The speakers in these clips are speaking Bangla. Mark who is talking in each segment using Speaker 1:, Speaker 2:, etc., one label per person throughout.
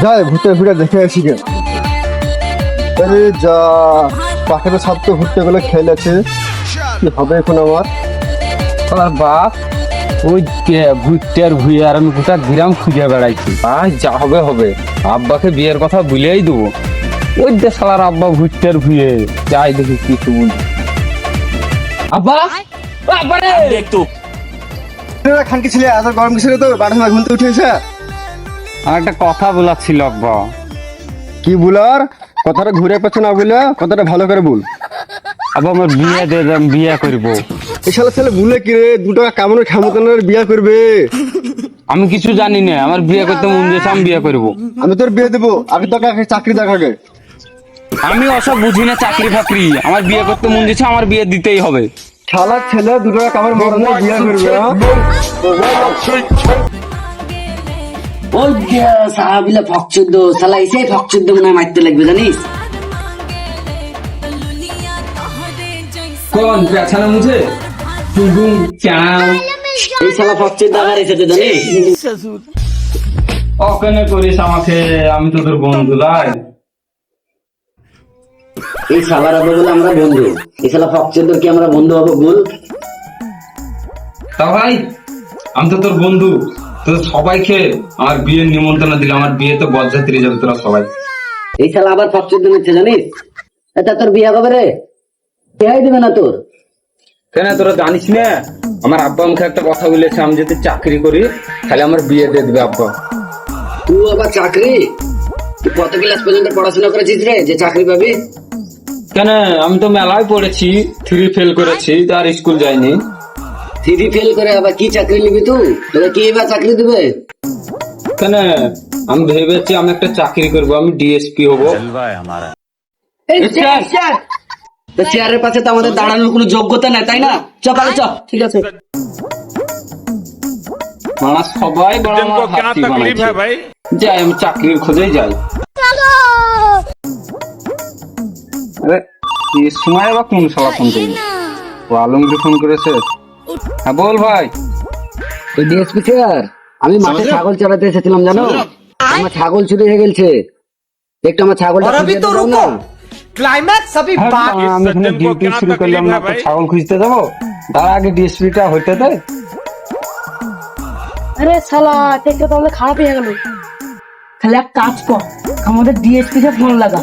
Speaker 1: যাই ভূতে ভিড়ে দেখে আসি গে। আরে যা, পাখিটা সব তো ঘুরতে গেলে খেলেছে, কি হবে এখন আমার?
Speaker 2: আমার বাপ ওই ভুট্টার ভুঁয়ে আর আমি গোটা গ্রাম খুঁজে বেড়াইছি। আজ যা হবে হবে, আব্বাকে বিয়ের কথা ভুলেই দেবো। ওই যে শালার আব্বা ভুট্টার ভুঁয়ে, যাই দেখি কিছু বল। আব্বা, আব্বা রে একটু
Speaker 1: খানকি ছিলে এত গরম ছিল তো বাড়ি ঘুম থেকে উঠেছে।
Speaker 2: আর একটা কথা বলার ছিল আব্বা।
Speaker 1: কি বলার? কথাটা ঘুরে পাচ্ছে না বলে কথাটা ভালো করে বল।
Speaker 2: আব্বা আমার বিয়ে দিয়ে দেন, বিয়ে করবো।
Speaker 1: এই শালা ছেলে ভুলে কি রে, 2 টাকা কামানোর ক্ষমতার বিয়ে করবে?
Speaker 2: আমি কিছু জানি না, আমার বিয়ে করতে মন দিয়েছে, আমি বিয়ে করবো।
Speaker 1: আমি তোর বিয়ে দেবো, আগে তোকে আগে চাকরি দেখাগে।
Speaker 2: আমি ওসব বুঝি না, চাকরি ফাকরি। আমার বিয়ে করতে মন দিয়েছে, আমার বিয়ে দিতেই হবে।
Speaker 1: শালা ছেলে 2 টাকা কামার মরণে বিয়ে করবে?
Speaker 3: ওই সাহাবিলা ফকচুদ্দ শালা এসে ফকচুদ্দ মনে হয় মারতে লাগবে জানিস।
Speaker 2: কোন পেছানা মুঝে টুডুম চাও
Speaker 3: এই শালা ফকচুদ্দ আবার এসেছে জানিস।
Speaker 2: অকেনে করিস আমাকে, আমি তো তোর বন্ধু লাই।
Speaker 3: এই শালার হবে বলে আমরা বন্ধু, এই শালা ফকচুদ্দর কি আমরা বন্ধু হবো বল?
Speaker 2: তা ভাই আমি তো তোর বন্ধু, তোর সবাইকে আমার বিয়ের নিমন্ত্রণ দিল। আমার বিয়ে তো বরযাত্রী যাবে তোরা সবাই।
Speaker 3: এই শালা আবার ফকচুদ্দ নিচ্ছে জানিস। এটা তোর বিয়ে কবে রে? বিয়ে দিবে না তোর?
Speaker 2: কেন তোরা জানিস না, আমার আব্বা আমাকে একটা কথা বলেছে, আমি যদি চাকরি করি তাহলে আমার বিয়ে দিয়ে দেবে আব্বা।
Speaker 3: তুই আবার চাকরি? তুই কত ক্লাস পর্যন্ত পড়াশোনা করেছিস রে যে চাকরি পাবি?
Speaker 2: কেন আমি তো মেলায় পড়েছি, 3 ফেল করেছি, তার স্কুল যাইনি।
Speaker 3: 3 ফেল করে আবার কি চাকরি নিবি তুই? তোকে কি এবার চাকরি দিবে?
Speaker 2: কেন আমি ভেবেছি আমি একটা চাকরি করব, আমি ডিএসপি হবো।
Speaker 3: এই চেয়ার তো চেয়ারের পাশে তো আমাদের দাঁড়ানোর কোনো যোগ্যতা নাই, তাই না? চ পালে চ। ঠিক আছে
Speaker 2: মানা সবাই বড় আমার হাসি বানাইছে। যাই আমি চাকরির খোঁজেই যাই। আরে এই সময় আবার কোন শালা ফোন করলো? ও আলমগীর ফোন করেছে। হ্যাঁ বল ভাই।
Speaker 3: তো ডিএসপি স্যার, আমি মাঠে ছাগল চড়াতে এসেছিলাম জানো, আমার ছাগল চুরি হয়ে গেছে, একটু আমার ছাগলটা খুঁজে দাও না।
Speaker 4: क्लाइमैक्स अभी
Speaker 2: হ্যাঁ,
Speaker 4: बाकी
Speaker 2: আমি এখানে ডিউটি শুরু করলাম না, তো ছাগল খুঁজতে যাবো, তার আগে ডিএসপিটা হইতে দেয়।
Speaker 5: আরে শালা টেকটা তো আমাদের খারাপ হয়ে গেল। তাহলে এক কাজ কর, আমাদের ডিএসপি কে ফোন লাগা।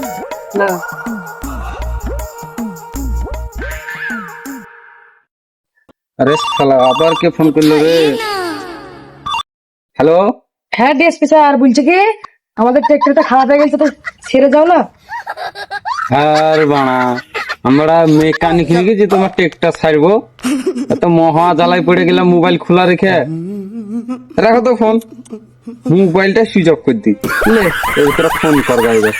Speaker 2: আরে শালা আবার কে ফোন করলো রে? হ্যালো,
Speaker 5: হ্যাঁ ডিএসপি স্যার বলছে কি আমাদের ট্রেক্টরটা খারাপ হয়ে গেছে, তো ছেড়ে যাও না।
Speaker 2: আর বানা আমরা মেকানিক নিয়ে যে তোমার টেকটা ছাড়বো, এত মহা জ্বালায় পড়ে গেলাম মোবাইল খোলা রেখে। রাখো তো ফোন, মোবাইলটা সুইচ অফ করে দিই। বুঝলে তোরা ফোন কর গাইবে,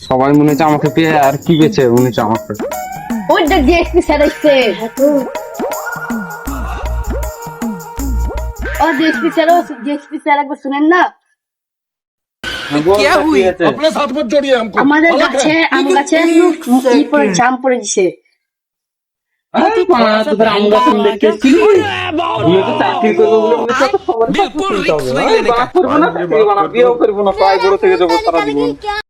Speaker 2: সবাই মনে হচ্ছে আমাকে পেয়ে আর কি গেছে মনে হচ্ছে আমাকে।
Speaker 5: ওই যে ডিএসপি স্যার এসছে। ও ডিএসপি স্যার একবার শুনেন না।
Speaker 4: क्या हुई? अपने साथ मत जोड़िए हमको।
Speaker 5: আমাদের গাছে আম গাছে কি পড়ে জাম পড়ে দিছে।
Speaker 2: তোদের আম গাছ দেখতে এসেছিলি? আমি তো চাকরি করবো বলে মনে হচ্ছে সবার
Speaker 4: बिल्कुल रिस्क नहीं लेने का।
Speaker 2: করবো না, চাকরি বানা, বিয়েও করবো না, পায়ে বড় থেকে যাবো সারা জীবন।